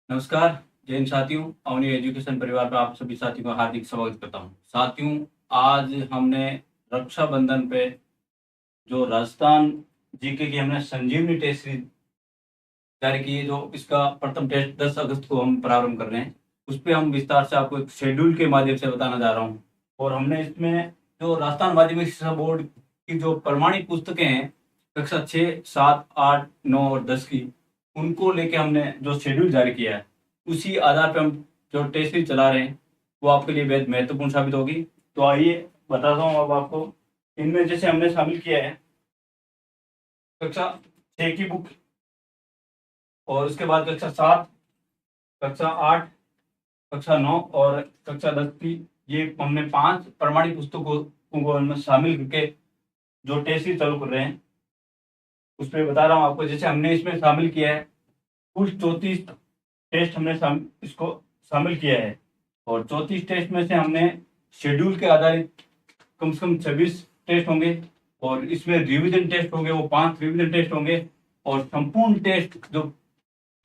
नमस्कार। जय हिंद साथियों। अवनी एजुकेशन परिवार पर आप सभी साथियों का हार्दिक स्वागत करता हूं। साथियों, आज हमने रक्षाबंधन पे जो राजस्थान जीके की हमने संजीवनी टेस्ट सीरीज जारी की है, जो इसका प्रथम टेस्ट 10 अगस्त को हम प्रारंभ कर रहे हैं। उस पे हम विस्तार से आपको एक शेड्यूल के माध्यम से बताना जा रहा हूँ। और हमने इसमें जो राजस्थान माध्यमिक शिक्षा बोर्ड की जो प्रमाणित पुस्तकें हैं, कक्षा 6, 7, 8, 9 और 10 की, उनको लेके हमने जो शेड्यूल जारी किया है, उसी आधार पे हम जो टेस्ट सीरीज चला रहे हैं, वो आपके लिए बेहद महत्वपूर्ण साबित होगी। तो आइए बताता हूँ अब आपको। इनमें जैसे हमने शामिल किया है कक्षा 6 की बुक, और उसके बाद कक्षा 7, कक्षा 8, कक्षा 9 और कक्षा 10 की, ये हमने 5 प्रमाणित पुस्तकों को हमने शामिल करके जो टेस्ट सीरीज चालू कर रहे हैं, उस पर बता रहा हूँ आपको। जैसे हमने इसमें शामिल किया है कुल 34 टेस्ट, हमने इसको शामिल किया है। और 34 टेस्ट में से हमने शेड्यूल के आधारित कम से कम 26 टेस्ट होंगे, और इसमें रिवीजन टेस्ट होंगे, वो 5 रिवीजन टेस्ट होंगे। और संपूर्ण टेस्ट जो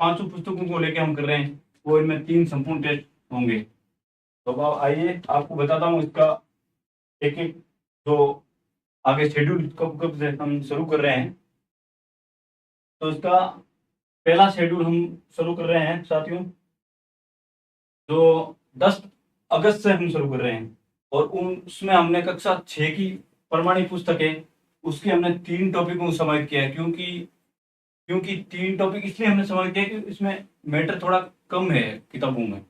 5 पुस्तकों को लेकर हम कर रहे हैं, वो इनमें 3 संपूर्ण टेस्ट होंगे। तो अब आइए आपको बताता हूँ इसका एक एक जो आगे शेड्यूल कब कब से हम शुरू कर रहे हैं। तो इसका पहला शेड्यूल हम शुरू कर रहे हैं साथियों, जो 10 अगस्त से हम शुरू कर रहे हैं। और उसमें हमने कक्षा 6 की प्रमाणित पुस्तक है, उसके हमने 3 टॉपिकों को समाहित किया है। क्योंकि क्योंकि 3 टॉपिक इसलिए हमने समाहित किया कि इसमें मैटर थोड़ा कम है किताबों में,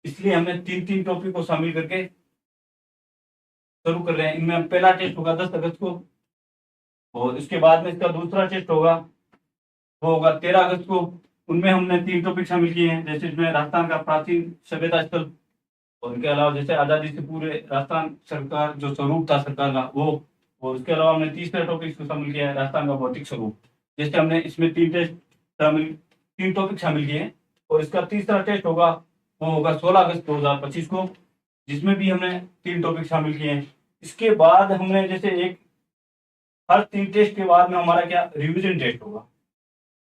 इसलिए हमने 3-3 टॉपिक को शामिल करके शुरू कर रहे हैं। इनमें पहला टेस्ट होगा 10 अगस्त को, और इसके बाद में इसका दूसरा टेस्ट होगा, वो होगा 13 अगस्त को। उनमें हमने 3 टॉपिक शामिल किए हैं, जैसे इसमें राजस्थान का प्राचीन सभ्यता स्थल, और उनके अलावा जैसे आज़ादी से पूरे राजस्थान सरकार जो स्वरूप था सरकार का, वो। और उसके अलावा हमने तीसरा टॉपिक इसको शामिल किया है, राजस्थान का भौतिक स्वरूप। जैसे हमने इसमें 3 टॉपिक शामिल किए हैं। और इसका तीसरा टेस्ट होगा, वो होगा 16 अगस्त 2025 को, जिसमें भी हमने 3 टॉपिक शामिल किए हैं। इसके बाद हमने जैसे एक हर 3 टेस्ट के बाद में हमारा क्या रिविजन टेस्ट होगा।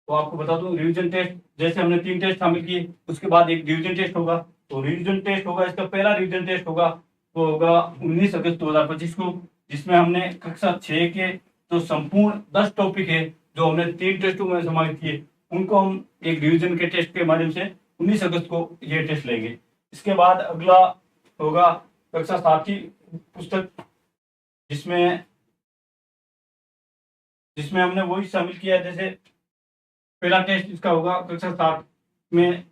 तो आपको बता दूं, रिवीजन टेस्ट जैसे हमने 3 टेस्ट शामिल किए, उसके बाद एक रिवीजन टेस्ट होगा। तो रिवीजन टेस्ट होगा, इसका पहला रिवीजन टेस्ट होगा, वो होगा 19 अगस्त 2025 को, जिसमें हमने कक्षा 6 के जो संपूर्ण 10 टॉपिक है, जो हमने 3 टेस्टों में समाहित किए, उनको हम एक रिवीजन के टेस्ट के माध्यम से 19 अगस्त को ये टेस्ट लेंगे। इसके बाद अगला होगा कक्षा 7 की पुस्तक, जिसमें जिसमें हमने वही शामिल किया है। जैसे पहला टेस्ट इसका होगा कक्षा 7 में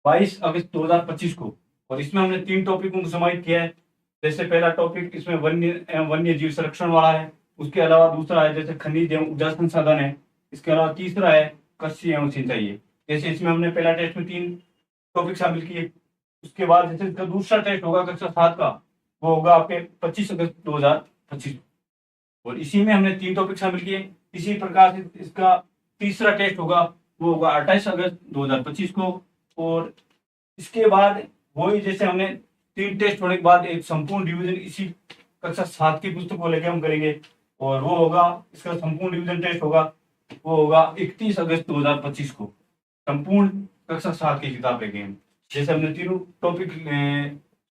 22 अगस्त 2025 को, और इसमें हमने 3 टॉपिकों को समाहित किया है। जैसे पहला टॉपिक इसमें वन्य एवं वन्य जीव संरक्षण वाला है। उसके अलावा दूसरा है जैसे खनिज एवं ऊर्जा संसाधन है। इसके अलावा तीसरा है कृषि एवं सिंचाई है। जैसे इसमें हमने पहला टेस्ट में 3 टॉपिक शामिल किए। उसके बाद जैसे इसका दूसरा टेस्ट होगा कक्षा 7 का, वो होगा आपके 25 अगस्त 2025, और इसी में हमने 3 टॉपिक शामिल किए। इसी प्रकार से इसका तीसरा टेस्ट होगा, वो होगा 28 अगस्त 2025 को। और इसके बाद वही जैसे हमने 3 टेस्ट होने के बाद एक संपूर्ण डिवीजन इसी कक्षा 7 की पुस्तक को लेकर हम करेंगे, और वो होगा इसका संपूर्ण डिवीजन टेस्ट होगा, वो होगा 31 अगस्त 2025 को। संपूर्ण कक्षा 7 की किताब लेके हम, जैसे हमने तीनों टॉपिक,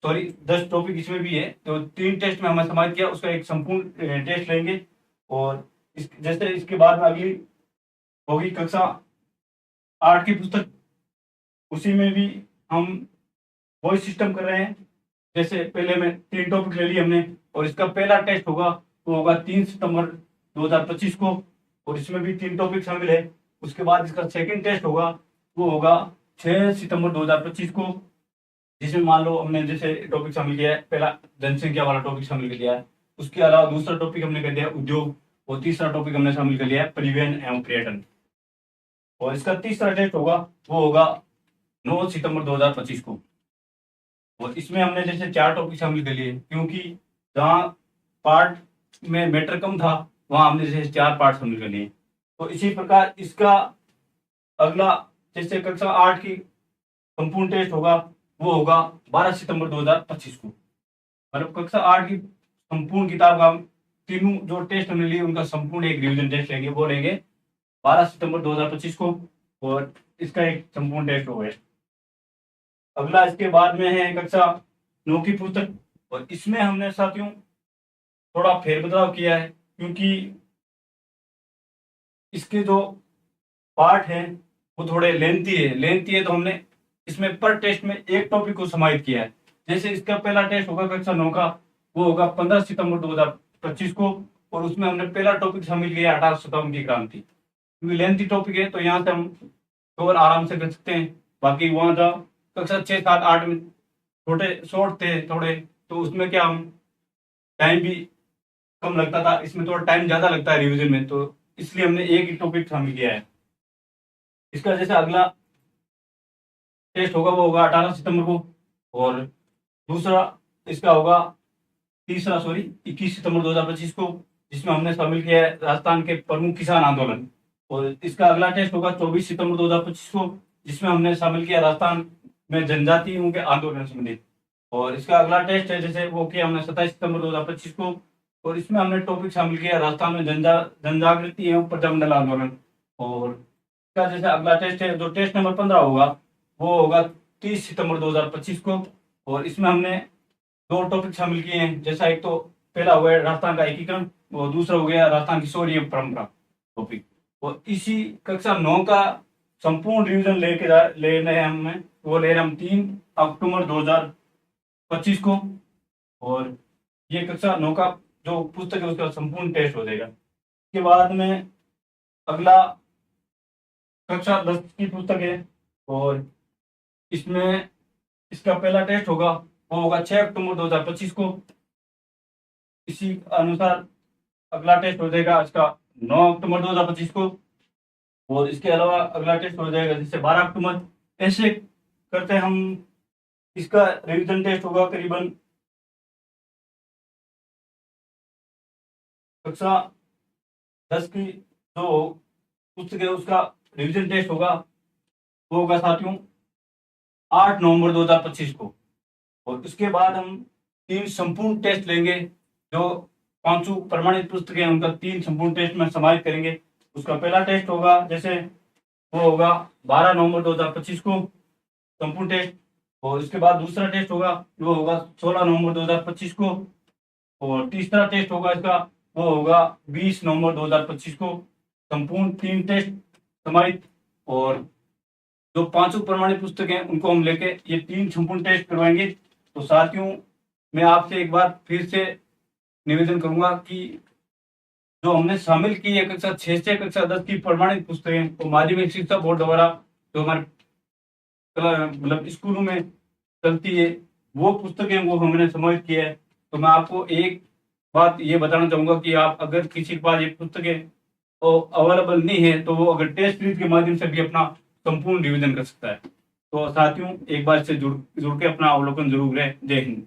सॉरी 10 टॉपिक इसमें भी है, तो 3 टेस्ट में हमने समाप्त किया, उसका एक संपूर्ण टेस्ट लेंगे। और जैसे इसके बाद में अगली होगी कक्षा 8 की पुस्तक, उसी में भी हम वही सिस्टम कर रहे हैं। जैसे पहले में 3 टॉपिक ले लिए हमने, और इसका पहला टेस्ट होगा, वो होगा 3 सितंबर 2025 को, और इसमें भी 3 टॉपिक शामिल है। उसके बाद इसका सेकंड टेस्ट होगा, वो होगा 6 सितंबर 2025 को, जिसमें मान लो हमने जैसे टॉपिक शामिल किया है, पहला जनसंख्या वाला टॉपिक शामिल कर लिया है। उसके अलावा दूसरा टॉपिक हमने कर दिया उद्योग, और तीसरा टॉपिक हमने शामिल कर लिया है परिवहन एवं पर्यटन। और इसका तीसरा टेस्ट होगा, वो होगा 9 सितंबर 2025 को। और इसमें हमने जैसे 4 टॉपिक शामिल कर लिए, क्योंकि जहाँ पार्ट में मैटर कम था, वहां हमने जैसे 4 पार्ट शामिल कर लिए। तो इसी प्रकार इसका अगला जैसे कक्षा 8 की संपूर्ण टेस्ट होगा, वो होगा 12 सितंबर 2025 को। मतलब कक्षा 8 की संपूर्ण किताब का तीनों जो टेस्ट हमने लिए, उनका संपूर्ण एक रिवीजन टेस्ट लेंगे, वो लेंगे 12 सितंबर 2025 को, और इसका एक संपूर्ण टेस्ट हो गया। अगला इसके बाद में है कक्षा 9 की पुस्तक, और इसमें हमने साथियों थोड़ा फेरबदलाव किया है, क्योंकि इसके जो पार्ट हैं वो थोड़े लेंथी है, तो हमने इसमें पर टेस्ट में एक टॉपिक को समाहित किया है। जैसे इसका पहला टेस्ट होगा कक्षा 9 का, वो होगा 15 सितंबर 2025 को, और उसमें हमने पहला टॉपिक शामिल किया 1857 की क्रांति। क्योंकि लेंथी टॉपिक है तो यहाँ से हम कवर आराम से कर सकते हैं। बाकी वहाँ जो कक्षा 6, 7, 8 में छोटे शॉर्ट थे थोड़े, तो उसमें क्या हम टाइम भी कम लगता था, इसमें थोड़ा टाइम ज्यादा लगता है रिवीजन में, तो इसलिए हमने एक ही टॉपिक शामिल किया है। इसका जैसे अगला टेस्ट होगा वो होगा 18 सितंबर को, और दूसरा इसका होगा तीसरा सॉरी 21 सितंबर 2025 को, जिसमें हमने शामिल किया है राजस्थान के प्रमुख किसान आंदोलन। और इसका अगला टेस्ट होगा 24 सितंबर 2025 को, जिसमें हमने शामिल किया राजस्थान में जनजातियों के आंदोलन संबंधित। और इसका अगला टेस्ट है जैसे वो किया हमने 27 सितंबर 2025 को, और इसमें हमने टॉपिक शामिल किया राजस्थान में जनजागृति एवं प्रजामंडल आंदोलन। और इसका जैसे अगला टेस्ट है जो टेस्ट नंबर 15 होगा वो होगा 30 सितंबर 2025 को, और इसमें हमने दो टॉपिक शामिल किए हैं। जैसा एक तो पहला हो गया राजस्थान का एकीकरण, और दूसरा हो गया राजस्थान की शौर्य परंपरा टॉपिक। और इसी कक्षा 9 का संपूर्ण रिवीजन ले रहे हैं हमें, वो ले रहे हम 3 अक्टूबर 2025 को, और ये कक्षा 9 का जो पुस्तक है उसका संपूर्ण टेस्ट हो जाएगा। इसके बाद में अगला कक्षा 10 की पुस्तक है, और इसमें इसका पहला टेस्ट होगा वो होगा 6 अक्टूबर 2025 को। इसी अनुसार अगला टेस्ट हो जाएगा इसका 9 अक्टूबर 2025 को, और इसके अलावा अगला टेस्ट हो जाएगा जैसे 12 अक्टूबर। ऐसे करते हम इसका रिवीजन टेस्ट होगा करीबन कक्षा 10 की जो पुस्तक है उसका रिवीजन टेस्ट होगा वो होगा साथियों 8 नवंबर 2025 को। और उसके बाद हम 3 संपूर्ण टेस्ट लेंगे, जो 5 प्रमाणित पुस्तकें हैं उनका 3 संपूर्ण टेस्ट में समाहित करेंगे। उसका पहला टेस्ट होगा जैसे वो होगा 12 नवंबर 2025 को संपूर्ण टेस्ट, और उसके बाद दूसरा टेस्ट होगा वो होगा 16 नवंबर 2025 को, और तीसरा टेस्ट होगा इसका वो होगा 20 नवंबर 2025 को। संपूर्ण 3 टेस्ट समाहित, और जो 5 प्रमाणित पुस्तक हैं उनको हम लेके ये 3 संपूर्ण टेस्ट करवाएंगे। तो साथियों मैं आपसे एक बार फिर से निवेदन करूंगा कि जो हमने शामिल की है कक्षा 6 से कक्षा 10 की प्रमाणित पुस्तकें, तो माध्यमिक शिक्षा बोर्ड द्वारा जो हमारे मतलब स्कूलों में चलती है वो पुस्तकें वो हमने समाहित किया है। तो मैं आपको एक बात ये बताना चाहूंगा कि आप अगर किसी के पास ये पुस्तकें अवेलेबल नहीं है तो वो अगर टेस्ट सीरीज के माध्यम से भी अपना संपूर्ण रिवीजन कर सकता है। तो साथियों एक बार से जुड़ के अपना अवलोकन जरूर करें। जय हिंद।